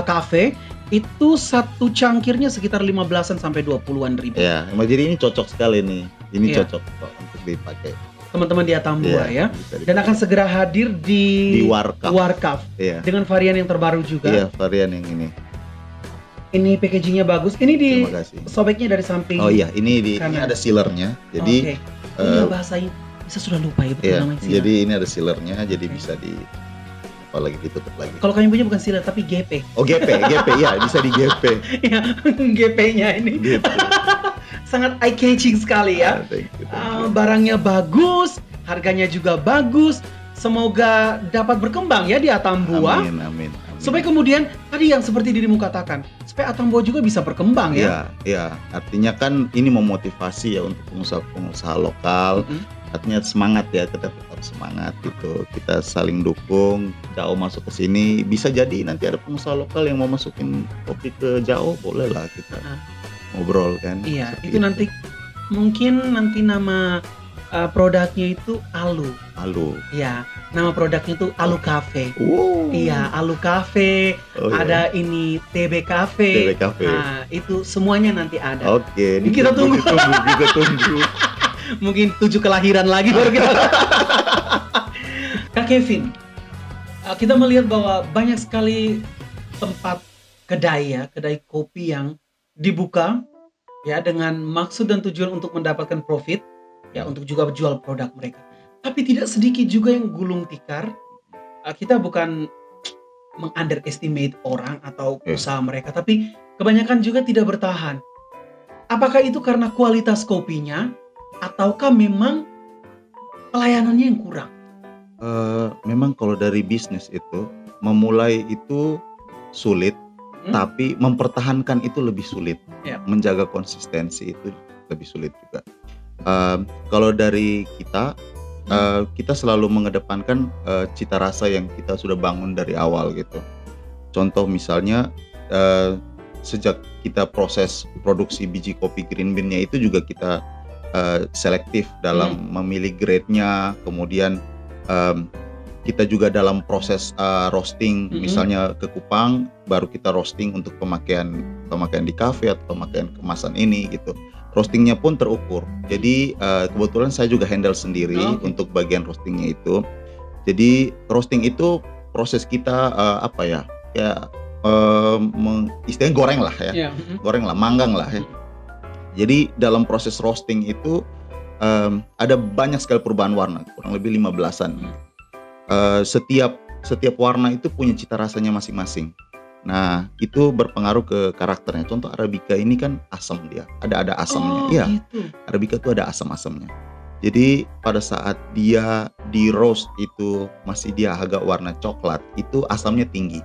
[SPEAKER 2] kafe itu satu cangkirnya sekitar 15-an sampai 20-an ribu.
[SPEAKER 1] Ya, jadi ini cocok sekali nih. Ini
[SPEAKER 2] Iya.
[SPEAKER 1] cocok kok untuk dipakai.
[SPEAKER 2] Teman-teman di Atambua ya.
[SPEAKER 1] Bisa
[SPEAKER 2] Dan akan segera hadir di
[SPEAKER 1] Warkaf.
[SPEAKER 2] Warkaf
[SPEAKER 1] Iya.
[SPEAKER 2] dengan varian yang terbaru juga.
[SPEAKER 1] Iya, varian yang ini.
[SPEAKER 2] Ini packagingnya bagus. Ini
[SPEAKER 1] Terima kasih.
[SPEAKER 2] sobeknya dari samping.
[SPEAKER 1] Oh iya, ini
[SPEAKER 2] kanan.
[SPEAKER 1] ada sealernya. Jadi
[SPEAKER 2] Oke. Ini bahasa saya sudah lupa ya betul
[SPEAKER 1] iya,
[SPEAKER 2] namanya sealer.
[SPEAKER 1] jadi ini ada sealernya, jadi
[SPEAKER 2] Oke.
[SPEAKER 1] bisa apalagi ditutup lagi.
[SPEAKER 2] Kalau kami punya bukan sealer tapi GP.
[SPEAKER 1] Oh, GP ya, bisa di GP.
[SPEAKER 2] Ya, GP-nya ini
[SPEAKER 1] Gitu.
[SPEAKER 2] sangat eye catching sekali ya.
[SPEAKER 1] Thank you.
[SPEAKER 2] Barangnya bagus, harganya juga bagus. Semoga dapat berkembang ya di Atambua.
[SPEAKER 1] Amin.
[SPEAKER 2] Supaya kemudian tadi yang seperti dirimu katakan, supaya Atambua juga bisa berkembang ya.
[SPEAKER 1] Iya. Artinya kan ini memotivasi ya untuk pengusaha lokal. Artinya semangat ya, kita tetap semangat gitu. Kita saling dukung. Jauh masuk ke sini, bisa jadi nanti ada pengusaha lokal yang mau masukin kopi ke Jauh, boleh lah kita ngobrol kan.
[SPEAKER 2] Iya,
[SPEAKER 1] Seperti
[SPEAKER 2] itu nanti mungkin nanti nama produknya itu Alu. Ya, nama produknya itu Alu Cafe. Iya, Alu Cafe.
[SPEAKER 1] Oh, iya.
[SPEAKER 2] Ada ini TB Cafe.
[SPEAKER 1] TB Cafe.
[SPEAKER 2] Nah, itu semuanya nanti ada.
[SPEAKER 1] Oke,
[SPEAKER 2] Kita tunggu.
[SPEAKER 1] Kita tunggu.
[SPEAKER 2] Mungkin 7 kelahiran lagi baru kita. Kak Kevin, kita melihat bahwa banyak sekali tempat kedai kopi yang dibuka ya dengan maksud dan tujuan untuk mendapatkan profit ya, untuk juga jual produk mereka. Tapi tidak sedikit juga yang gulung tikar. Kita bukan meng-underestimate orang atau usaha mereka, tapi kebanyakan juga tidak bertahan. Apakah itu karena kualitas kopinya ataukah memang pelayanannya yang kurang?
[SPEAKER 1] Memang kalau dari bisnis itu memulai itu sulit, tapi mempertahankan itu lebih sulit.
[SPEAKER 2] Ya.
[SPEAKER 1] Menjaga konsistensi itu lebih sulit juga. Kalau dari kita selalu mengedepankan cita rasa yang kita sudah bangun dari awal gitu. Contoh misalnya sejak kita proses produksi biji kopi green bean-nya itu juga kita selektif dalam memilih grade-nya, kemudian kita juga dalam proses roasting, misalnya ke Kupang baru kita roasting untuk pemakaian di kafe atau pemakaian kemasan ini gitu. Roastingnya pun terukur. Jadi kebetulan saya juga handle sendiri untuk bagian roastingnya itu. Jadi roasting itu proses kita istilahnya goreng lah ya, goreng lah, manggang lah ya. Jadi dalam proses roasting itu ada banyak sekali perubahan warna, kurang lebih 15-an. Setiap warna itu punya cita rasanya masing-masing. Nah, itu berpengaruh ke karakternya. Contoh Arabica ini kan asam dia, ada asamnya. Iya,
[SPEAKER 2] Gitu.
[SPEAKER 1] Arabica itu ada asam-asamnya. Jadi pada saat dia di roast itu masih dia agak warna coklat, itu asamnya tinggi.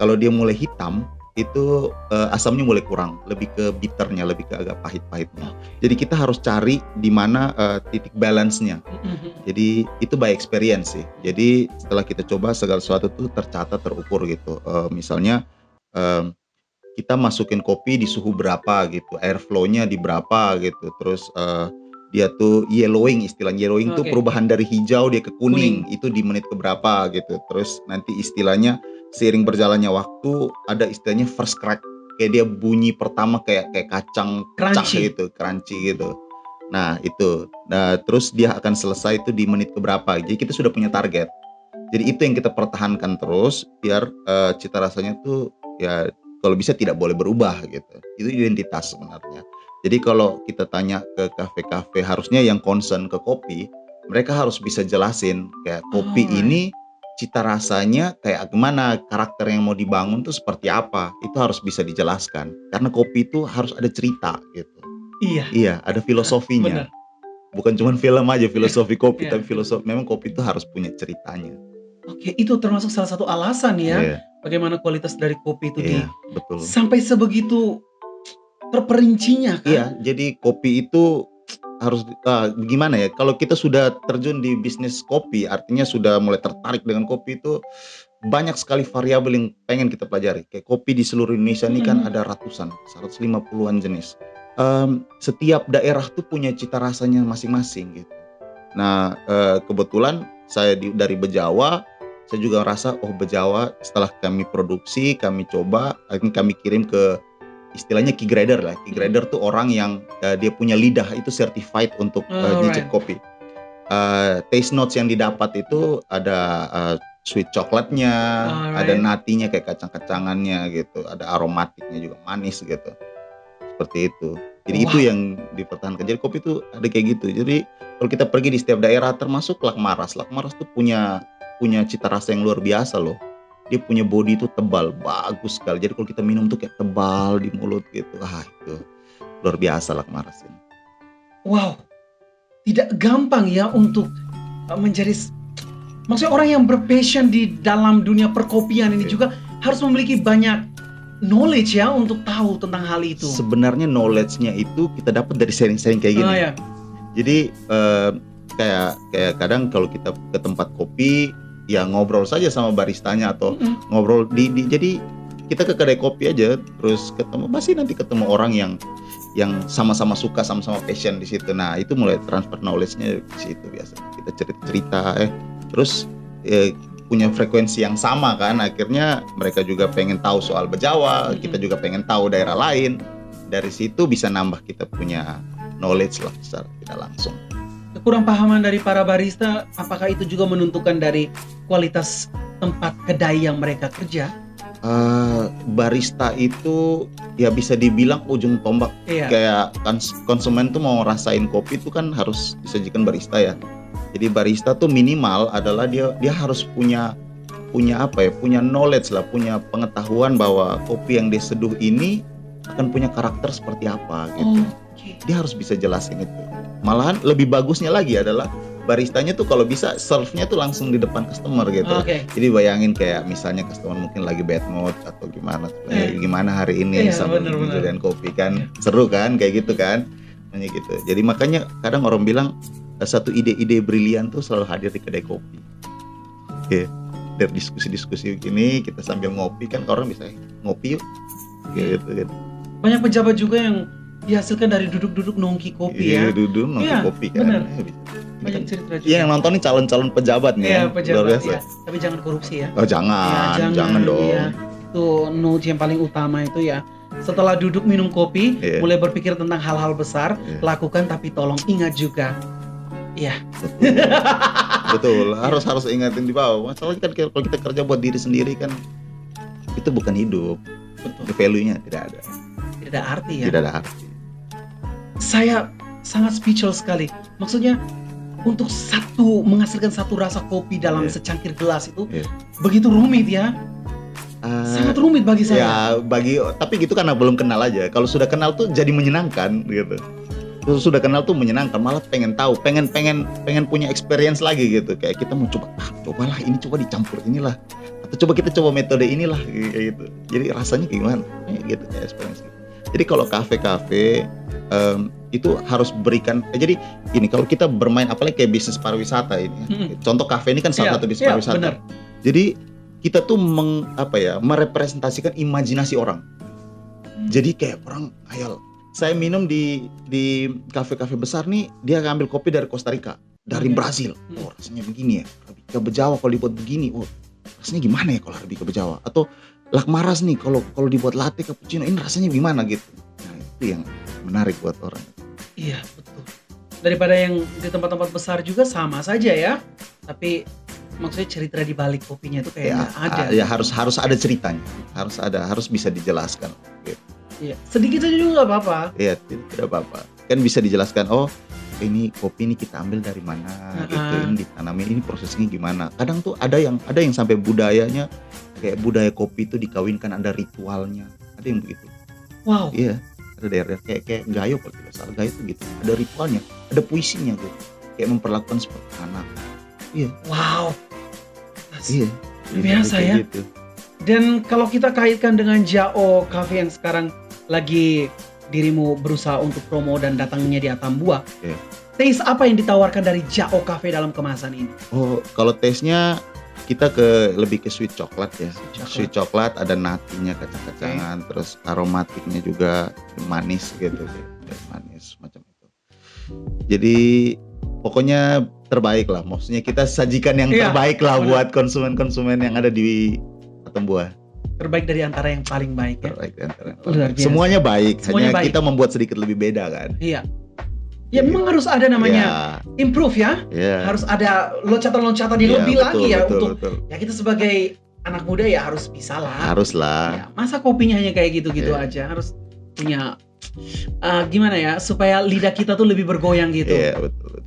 [SPEAKER 1] Kalau dia mulai hitam, itu asamnya mulai kurang, lebih ke bitternya, lebih ke agak pahit-pahitnya. Jadi kita harus cari di mana titik balance-nya. Jadi itu by experience sih. Jadi setelah kita coba segala sesuatu itu tercatat, terukur gitu. Misalnya kita masukin kopi di suhu berapa gitu, airflow-nya di berapa gitu, terus dia tuh yellowing, istilah yellowing tuh
[SPEAKER 2] Oke.
[SPEAKER 1] perubahan dari hijau dia ke
[SPEAKER 2] Kuning.
[SPEAKER 1] kuning, itu di menit ke berapa gitu. Terus nanti istilahnya seiring berjalannya waktu ada istilahnya first crack, kayak dia bunyi pertama kayak kayak kacang pecah
[SPEAKER 2] Crunchy.
[SPEAKER 1] gitu, crunchy gitu. Nah itu, nah terus dia akan selesai itu di menit ke berapa. Jadi kita sudah punya target. Jadi itu yang kita pertahankan terus biar cita rasanya tuh ya kalau bisa tidak boleh berubah gitu. Itu identitas sebenarnya. Jadi kalau kita tanya ke kafe-kafe harusnya yang concern ke kopi, mereka harus bisa jelasin kayak kopi
[SPEAKER 2] Alright.
[SPEAKER 1] ini cita rasanya kayak gimana, karakter yang mau dibangun tuh seperti apa. Itu harus bisa dijelaskan. Karena kopi itu harus ada cerita gitu.
[SPEAKER 2] Iya.
[SPEAKER 1] Iya, ada filosofinya.
[SPEAKER 2] Benar.
[SPEAKER 1] Bukan cuma film aja filosofi kopi,
[SPEAKER 2] Iya.
[SPEAKER 1] tapi filosofi memang kopi itu harus punya ceritanya.
[SPEAKER 2] Oke, itu termasuk salah satu alasan ya,
[SPEAKER 1] Iya,
[SPEAKER 2] bagaimana kualitas dari kopi itu
[SPEAKER 1] iya, betul.
[SPEAKER 2] sampai sebegitu terperincinya kan?
[SPEAKER 1] Iya, jadi kopi itu harus gimana ya, kalau kita sudah terjun di bisnis kopi, artinya sudah mulai tertarik dengan kopi itu, banyak sekali variabel yang pengen kita pelajari. Kayak kopi di seluruh Indonesia ini kan
[SPEAKER 2] Mhm.
[SPEAKER 1] ada ratusan, 150-an jenis. Setiap daerah tuh punya cita rasanya masing-masing gitu. Nah, kebetulan saya dari Bejawa, saya juga ngerasa, oh Bejawa setelah kami produksi, kami coba, akhirnya kami kirim ke istilahnya key grader lah. Key grader tuh orang yang dia punya lidah itu certified untuk nyicip
[SPEAKER 2] Alright.
[SPEAKER 1] kopi. Taste notes yang didapat itu ada sweet coklatnya, ada
[SPEAKER 2] Alright.
[SPEAKER 1] natinya kayak kacang-kacangannya gitu, ada aromatiknya juga manis gitu. Seperti itu. Jadi itu
[SPEAKER 2] Wow.
[SPEAKER 1] yang dipertahankan. Jadi kopi itu ada kayak gitu. Jadi kalau kita pergi di setiap daerah termasuk Lakmaras. Lakmaras tuh punya punya cita rasa yang luar biasa loh. Dia punya body itu tebal, bagus sekali. Jadi kalau kita minum tuh kayak tebal di mulut gitu. Ah itu luar biasa Lakmaras ini.
[SPEAKER 2] Wow, tidak gampang ya untuk menjadi maksudnya orang yang berpassion di dalam dunia perkopian ini
[SPEAKER 1] Oke.
[SPEAKER 2] juga harus memiliki banyak knowledge ya untuk tahu tentang hal itu.
[SPEAKER 1] Sebenarnya knowledge-nya itu kita dapat dari sharing-sharing kayak gini.
[SPEAKER 2] Oh ya.
[SPEAKER 1] Jadi kayak kayak kadang kalau kita ke tempat kopi ya ngobrol saja sama baristanya atau
[SPEAKER 2] Mhm.
[SPEAKER 1] ngobrol jadi kita ke kedai kopi aja terus ketemu pasti nanti ketemu orang yang sama-sama suka sama-sama passion di situ. Nah, itu mulai transfer knowledge-nya di situ biasa. Kita cerita-cerita terus punya frekuensi yang sama kan. Akhirnya mereka juga pengen tahu soal Bejawa, kita juga pengen tahu daerah lain. Dari situ bisa nambah kita punya knowledge lah secara tidak langsung.
[SPEAKER 2] Kekurang pahaman dari para barista, apakah itu juga menentukan dari kualitas tempat kedai yang mereka kerja?
[SPEAKER 1] Barista itu ya bisa dibilang ujung tombak.
[SPEAKER 2] Iya.
[SPEAKER 1] Kayak konsumen tuh mau rasain kopi itu kan harus disajikan barista ya. Jadi barista tuh minimal adalah dia harus punya apa ya, punya knowledge lah, punya pengetahuan bahwa kopi yang dia seduh ini akan punya karakter seperti apa gitu.
[SPEAKER 2] Oke.
[SPEAKER 1] Dia harus bisa jelasin itu. Malahan lebih bagusnya lagi adalah baristanya tuh kalau bisa serve-nya tuh langsung di depan customer gitu.
[SPEAKER 2] Oke.
[SPEAKER 1] Jadi bayangin kayak misalnya customer mungkin lagi bad mood atau gimana, gimana hari ini
[SPEAKER 2] Iya,
[SPEAKER 1] sambil
[SPEAKER 2] bener-bener.
[SPEAKER 1] dan kopi kan seru kan kayak gitu kan, hanya gitu. Jadi makanya kadang orang bilang satu ide-ide brilian tuh selalu hadir di kedai kopi. Oke, dari diskusi-diskusi begini kita sambil ngopi kan orang bisa ngopi yuk, gitu.
[SPEAKER 2] Banyak pejabat juga yang dihasilkan dari duduk-duduk nongki kopi ya.
[SPEAKER 1] Iya, duduk nongki
[SPEAKER 2] Iya,
[SPEAKER 1] kopi kan.
[SPEAKER 2] bener.
[SPEAKER 1] Ini
[SPEAKER 2] Banyak
[SPEAKER 1] kan,
[SPEAKER 2] cerita juga.
[SPEAKER 1] iya yang nonton nih calon-calon pejabat nih
[SPEAKER 2] Iya,
[SPEAKER 1] ya,
[SPEAKER 2] pejabat
[SPEAKER 1] luar biasa.
[SPEAKER 2] ya. Tapi jangan korupsi ya.
[SPEAKER 1] Oh jangan, jangan dong.
[SPEAKER 2] Iya. Itu note yang paling utama itu ya. Setelah duduk minum kopi,
[SPEAKER 1] Iya.
[SPEAKER 2] mulai berpikir tentang hal-hal besar,
[SPEAKER 1] Iya.
[SPEAKER 2] lakukan tapi tolong ingat juga. Iya.
[SPEAKER 1] Betul, harus ingatin di bawah. Masalahnya kan kalau kita kerja buat diri sendiri kan itu bukan hidup.
[SPEAKER 2] Betul.
[SPEAKER 1] Value-nya tidak ada.
[SPEAKER 2] Tidak ada arti ya.
[SPEAKER 1] Tidak ada arti.
[SPEAKER 2] Saya sangat speechless sekali. Maksudnya untuk menghasilkan satu rasa kopi dalam
[SPEAKER 1] Iya.
[SPEAKER 2] secangkir gelas itu
[SPEAKER 1] Iya.
[SPEAKER 2] begitu rumit ya. Sangat rumit bagi saya.
[SPEAKER 1] Ya tapi gitu karena belum kenal aja. Kalau sudah kenal tuh jadi menyenangkan gitu. Terus sudah kenal tuh menyenangkan, malah pengen tahu, pengen punya experience lagi gitu. Kayak kita mau cobalah ini, coba dicampur inilah. Atau kita coba metode inilah kayak gitu. Jadi rasanya kayak gimana? Gitu kayak experience. Jadi kalau kafe-kafe itu harus berikan jadi gini, kalau kita bermain apalagi kayak bisnis pariwisata ini. Contoh kafe ini kan salah satu bisnis pariwisata.
[SPEAKER 2] Benar.
[SPEAKER 1] Jadi kita tuh merepresentasikan imajinasi orang. Jadi kayak orang khayal. Saya minum di kafe-kafe besar nih, dia ngambil kopi dari Costa Rica, dari
[SPEAKER 2] Oke.
[SPEAKER 1] Brasil. Oh, rasanya begini ya. Arabica Bejawa kalau dibuat begini, oh, rasanya gimana ya kalau Arabica Bejawa? Atau Lakmaras nih kalau dibuat latte cappuccino ini rasanya gimana gitu. Nah, itu yang menarik buat orang.
[SPEAKER 2] Iya, betul. Daripada yang di tempat-tempat besar juga sama saja ya. Tapi maksudnya cerita di balik kopinya itu kayak
[SPEAKER 1] Ya,
[SPEAKER 2] nggak ada.
[SPEAKER 1] ya harus ada ceritanya. Harus bisa dijelaskan. Gitu.
[SPEAKER 2] Iya. Sedikit aja juga nggak apa-apa.
[SPEAKER 1] Iya, tidak apa-apa. Kan bisa dijelaskan, oh ini kopi ini kita ambil dari mana gitu, ini ditanamin, ini prosesnya gimana. Kadang tuh ada yang sampai budayanya kayak budaya kopi itu dikawinkan, ada ritualnya. Ada yang begitu.
[SPEAKER 2] Wow.
[SPEAKER 1] Iya, ada daerah kayak Gayo kalau tidak salah, Gayo itu gitu. Ada ritualnya, ada puisinya gitu. Kayak memperlakukan seperti anak. Iya,
[SPEAKER 2] Wow.
[SPEAKER 1] iya.
[SPEAKER 2] Biasa
[SPEAKER 1] Kayak
[SPEAKER 2] ya.
[SPEAKER 1] gitu.
[SPEAKER 2] Dan kalau kita kaitkan dengan Jao Cafe yang sekarang lagi dirimu berusaha untuk promo dan datangnya di Atambua,
[SPEAKER 1] Iya.
[SPEAKER 2] taste apa yang ditawarkan dari Jao Cafe dalam kemasan ini?
[SPEAKER 1] Oh, kalau taste-nya kita lebih ke sweet coklat ya.
[SPEAKER 2] Coklat.
[SPEAKER 1] Sweet coklat, ada natinya, kacang-kacangan, terus aromatiknya juga manis gitu, manis macam itu. Jadi pokoknya terbaik lah. Maksudnya kita sajikan yang
[SPEAKER 2] Iya,
[SPEAKER 1] terbaik lah
[SPEAKER 2] benar.
[SPEAKER 1] buat konsumen-konsumen yang ada di Atambua.
[SPEAKER 2] Terbaik dari antara yang paling baik ya.
[SPEAKER 1] Terbaik di antara yang
[SPEAKER 2] Luar
[SPEAKER 1] terbaik.
[SPEAKER 2] biasa.
[SPEAKER 1] Semuanya baik,
[SPEAKER 2] Semuanya
[SPEAKER 1] hanya
[SPEAKER 2] baik.
[SPEAKER 1] kita membuat sedikit lebih beda kan.
[SPEAKER 2] Iya. Ya memang harus ada namanya improve ya.
[SPEAKER 1] Ya.
[SPEAKER 2] Harus ada loncatan-loncatan yang
[SPEAKER 1] Ya,
[SPEAKER 2] lebih
[SPEAKER 1] betul,
[SPEAKER 2] lagi ya
[SPEAKER 1] betul,
[SPEAKER 2] untuk
[SPEAKER 1] betul.
[SPEAKER 2] ya kita sebagai anak muda ya harus bisa lah.
[SPEAKER 1] Harus lah.
[SPEAKER 2] Ya, masa kopinya hanya kayak gitu-gitu
[SPEAKER 1] Iya.
[SPEAKER 2] aja, harus punya gimana ya supaya lidah kita tuh lebih bergoyang gitu.
[SPEAKER 1] Iya, betul.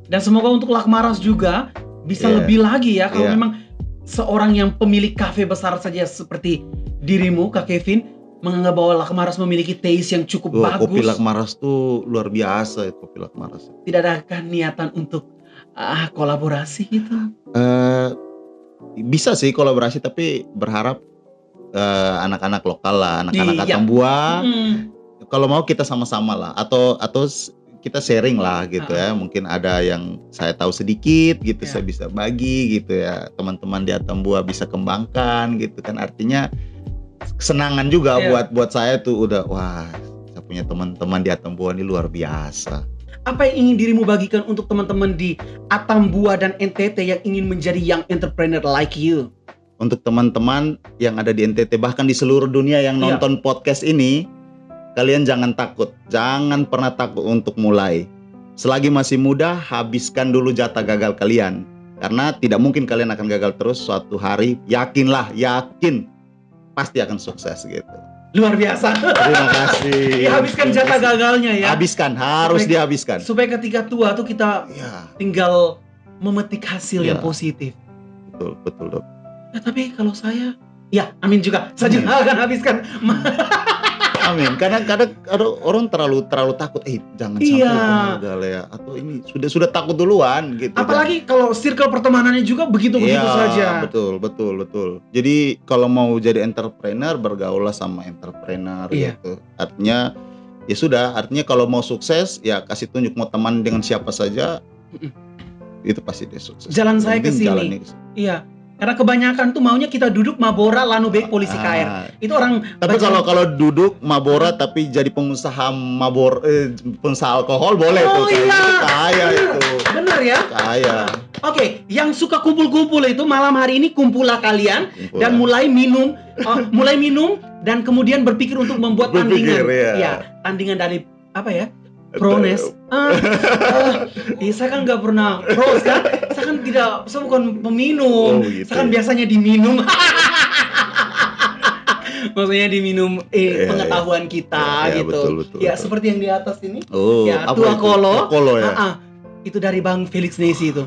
[SPEAKER 2] Dan semoga untuk Lakmaras juga bisa
[SPEAKER 1] Iya.
[SPEAKER 2] lebih lagi ya kalau
[SPEAKER 1] Iya.
[SPEAKER 2] memang seorang yang pemilik kafe besar saja seperti dirimu Kak Kevin menganggap bahwa Lakmaras memiliki taste yang cukup
[SPEAKER 1] Wah,
[SPEAKER 2] bagus.
[SPEAKER 1] kopi Lakmaras tuh luar biasa ya, kopi Lakmaras.
[SPEAKER 2] Tidak adakah niatan untuk kolaborasi gitu?
[SPEAKER 1] Bisa sih kolaborasi, tapi berharap anak-anak lokal lah, anak-anak
[SPEAKER 2] Iya.
[SPEAKER 1] Atambua.
[SPEAKER 2] Mm.
[SPEAKER 1] Kalau mau kita sama-sama lah, atau kita sharing lah gitu ya. Mungkin ada yang saya tahu sedikit gitu,
[SPEAKER 2] Ya.
[SPEAKER 1] saya bisa bagi gitu ya. Teman-teman di Atambua bisa kembangkan gitu kan. Artinya kesenangan juga
[SPEAKER 2] Ya.
[SPEAKER 1] buat saya tuh udah wah, saya punya teman-teman di Atambua ini luar biasa.
[SPEAKER 2] Apa yang ingin dirimu bagikan untuk teman-teman di Atambua dan NTT yang ingin menjadi young entrepreneur like you?
[SPEAKER 1] Untuk teman-teman yang ada di NTT bahkan di seluruh dunia yang
[SPEAKER 2] Iya.
[SPEAKER 1] nonton podcast ini, kalian jangan takut, jangan pernah takut untuk mulai. Selagi masih muda, habiskan dulu jatah gagal kalian. Karena tidak mungkin kalian akan gagal terus, suatu hari yakin pasti akan sukses gitu.
[SPEAKER 2] Luar biasa.
[SPEAKER 1] Terima kasih.
[SPEAKER 2] Dihabiskan jatah gagalnya ya.
[SPEAKER 1] Habiskan, harus
[SPEAKER 2] Supaya-
[SPEAKER 1] dihabiskan.
[SPEAKER 2] Supaya ketika tua tuh kita
[SPEAKER 1] Ya,
[SPEAKER 2] tinggal memetik hasil
[SPEAKER 1] Ya.
[SPEAKER 2] yang positif.
[SPEAKER 1] betul dok.
[SPEAKER 2] Ya, tapi kalau saya, ya amin juga. Saya juga akan habiskan.
[SPEAKER 1] Amin. Kadang-kadang ada orang terlalu takut. Jangan sampai
[SPEAKER 2] Iya.
[SPEAKER 1] gagal ya. Atau ini sudah takut duluan gitu.
[SPEAKER 2] Apalagi kalau circle pertemanannya juga begitu-begitu
[SPEAKER 1] Iya,
[SPEAKER 2] saja.
[SPEAKER 1] betul. Jadi kalau mau jadi entrepreneur, bergaullah sama entrepreneur
[SPEAKER 2] Iya.
[SPEAKER 1] gitu. Artinya ya sudah. Artinya kalau mau sukses ya kasih tunjuk mau teman dengan siapa saja.
[SPEAKER 2] Mm-mm.
[SPEAKER 1] Itu pasti dia sukses.
[SPEAKER 2] Jalan saya
[SPEAKER 1] Yang penting
[SPEAKER 2] ke sini.
[SPEAKER 1] jalannya ke sini.
[SPEAKER 2] Iya. Karena kebanyakan tuh maunya kita duduk mabora lanu baik polisi KR. Itu orang
[SPEAKER 1] Tapi
[SPEAKER 2] baca-
[SPEAKER 1] kalau duduk mabora tapi jadi pengusaha pengusaha alkohol boleh
[SPEAKER 2] Oh,
[SPEAKER 1] tuh.
[SPEAKER 2] iya.
[SPEAKER 1] Itu kaya itu.
[SPEAKER 2] bener ya.
[SPEAKER 1] Kaya.
[SPEAKER 2] Oke, yang suka kumpul-kumpul itu malam hari ini kumpullah kalian dan mulai minum dan kemudian berpikir untuk membuat
[SPEAKER 1] Berpikir,
[SPEAKER 2] tandingan.
[SPEAKER 1] ya.
[SPEAKER 2] Tandingan dari apa ya? Prones. Saya kan nggak pernah pros kan. Saya bukan peminum.
[SPEAKER 1] Oh, gitu
[SPEAKER 2] Saya kan
[SPEAKER 1] ya.
[SPEAKER 2] biasanya diminum. Maksudnya diminum
[SPEAKER 1] Iya,
[SPEAKER 2] pengetahuan kita
[SPEAKER 1] Iya,
[SPEAKER 2] gitu.
[SPEAKER 1] betul.
[SPEAKER 2] Ya seperti yang di atas ini.
[SPEAKER 1] Oh,
[SPEAKER 2] Ya,
[SPEAKER 1] apa
[SPEAKER 2] Tua
[SPEAKER 1] itu?
[SPEAKER 2] Kolo.
[SPEAKER 1] Tua Kolo ya.
[SPEAKER 2] Itu dari Bang Felix Nesi itu.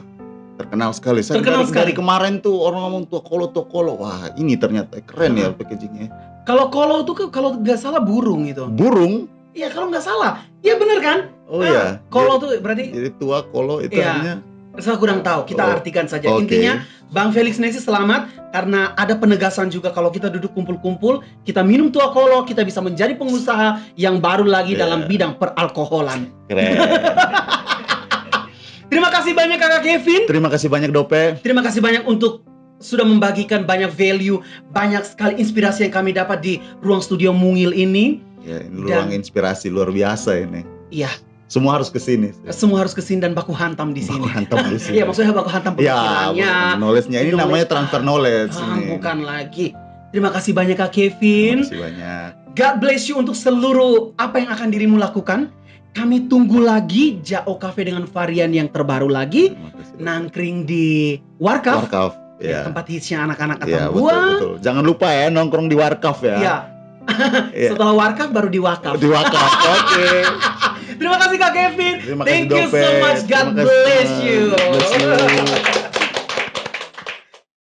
[SPEAKER 1] Terkenal sekali. Saya
[SPEAKER 2] Terkenal
[SPEAKER 1] dari
[SPEAKER 2] sekali.
[SPEAKER 1] kemarin tuh orang ngomong Tua Kolo. Wah, ini ternyata keren ya packagingnya.
[SPEAKER 2] Kalau kolo itu kalau nggak salah burung itu.
[SPEAKER 1] Burung.
[SPEAKER 2] Iya kalau nggak salah. Iya bener kan?
[SPEAKER 1] Oh ya.
[SPEAKER 2] Kolo tuh berarti
[SPEAKER 1] Jadi Tua Kolo itu
[SPEAKER 2] Iya.
[SPEAKER 1] artinya.
[SPEAKER 2] saya kurang tahu. Kita
[SPEAKER 1] Oh,
[SPEAKER 2] artikan saja.
[SPEAKER 1] Oke.
[SPEAKER 2] Intinya Bang Felix Nesi selamat karena ada penegasan juga kalau kita duduk kumpul-kumpul, kita minum tua kolo, kita bisa menjadi pengusaha yang baru lagi
[SPEAKER 1] Iya.
[SPEAKER 2] dalam bidang peralkoholan.
[SPEAKER 1] Keren.
[SPEAKER 2] Terima kasih banyak Kakak Kevin.
[SPEAKER 1] Terima kasih banyak Dope.
[SPEAKER 2] Terima kasih banyak untuk sudah membagikan banyak value, banyak sekali inspirasi yang kami dapat di ruang studio Mungil ini.
[SPEAKER 1] Ya, ini
[SPEAKER 2] Dan-
[SPEAKER 1] ruang inspirasi luar biasa ini.
[SPEAKER 2] Iya,
[SPEAKER 1] Semua harus ke sini.
[SPEAKER 2] semua harus kesini dan baku hantam di sini.
[SPEAKER 1] Baku hantam di sini.
[SPEAKER 2] Iya, maksudnya baku hantam
[SPEAKER 1] Ya,
[SPEAKER 2] pemikirannya.
[SPEAKER 1] knowledge-nya ini namanya transfer knowledge ini.
[SPEAKER 2] Bukan lagi. Terima kasih banyak Kak Kevin.
[SPEAKER 1] Terima kasih banyak.
[SPEAKER 2] God bless you untuk seluruh apa yang akan dirimu lakukan. Kami tunggu lagi Jao Cafe dengan varian yang terbaru lagi.
[SPEAKER 1] Terima kasih.
[SPEAKER 2] Nangkring di Warkaf.
[SPEAKER 1] Warkaf.
[SPEAKER 2] Ya,
[SPEAKER 1] Ya.
[SPEAKER 2] tempat hitsnya anak-anak
[SPEAKER 1] Ya,
[SPEAKER 2] Atambua.
[SPEAKER 1] betul. Jangan lupa ya nongkrong di Warkaf ya.
[SPEAKER 2] Iya.
[SPEAKER 1] Iya.
[SPEAKER 2] Setelah Warkaf baru di Wakaf.
[SPEAKER 1] Di Warkaf. Oke.
[SPEAKER 2] Terima kasih Kak Kevin.
[SPEAKER 1] Terima kasih
[SPEAKER 2] Thank you so
[SPEAKER 1] Dope.
[SPEAKER 2] much. God
[SPEAKER 1] Terima kasih.
[SPEAKER 2] bless you.
[SPEAKER 1] Bless you.